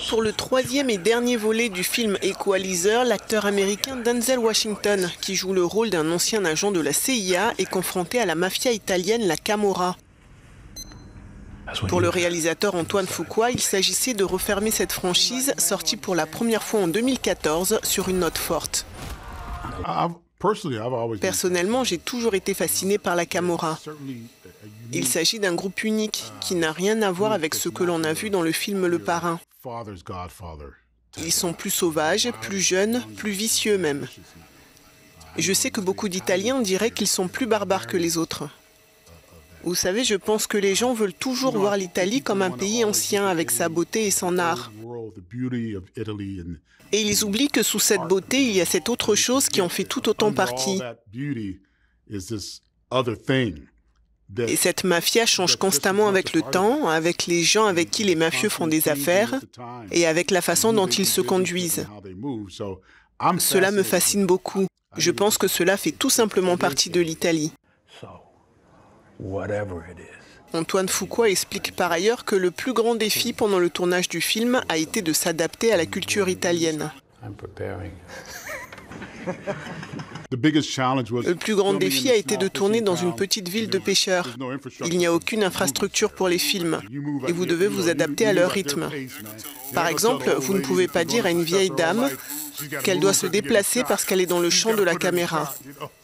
Pour le troisième et dernier volet du film Equalizer, l'acteur américain Denzel Washington, qui joue le rôle d'un ancien agent de la CIA, est confronté à la mafia italienne, la Camorra. Pour le réalisateur Antoine Fuqua, il s'agissait de refermer cette franchise, sortie pour la première fois en 2014, sur une note forte. Personnellement, j'ai toujours été fasciné par la Camorra. Il s'agit d'un groupe unique qui n'a rien à voir avec ce que l'on a vu dans le film Le Parrain. Ils sont plus sauvages, plus jeunes, plus vicieux même. Je sais que beaucoup d'Italiens diraient qu'ils sont plus barbares que les autres. Vous savez, je pense que les gens veulent toujours voir l'Italie comme un pays ancien avec sa beauté et son art. Et ils oublient que sous cette beauté, il y a cette autre chose qui en fait tout autant partie. Et cette mafia change constamment avec le temps, avec les gens avec qui les mafieux font des affaires et avec la façon dont ils se conduisent. Cela me fascine beaucoup. Je pense que cela fait tout simplement partie de l'Italie. Antoine Fuqua explique par ailleurs que le plus grand défi pendant le tournage du film a été de s'adapter à la culture italienne. Le plus grand défi a été de tourner dans une petite ville de pêcheurs. Il n'y a aucune infrastructure pour les films et vous devez vous adapter à leur rythme. Par exemple, vous ne pouvez pas dire à une vieille dame qu'elle doit se déplacer parce qu'elle est dans le champ de la caméra.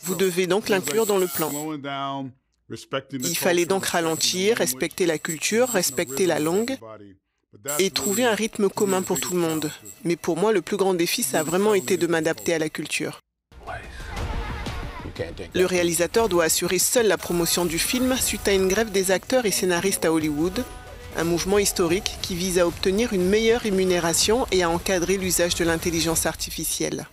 Vous devez donc l'inclure dans le plan. Il fallait donc ralentir, respecter la culture, respecter la langue et trouver un rythme commun pour tout le monde. Mais pour moi, le plus grand défi, ça a vraiment été de m'adapter à la culture. Le réalisateur doit assurer seul la promotion du film suite à une grève des acteurs et scénaristes à Hollywood, un mouvement historique qui vise à obtenir une meilleure rémunération et à encadrer l'usage de l'intelligence artificielle.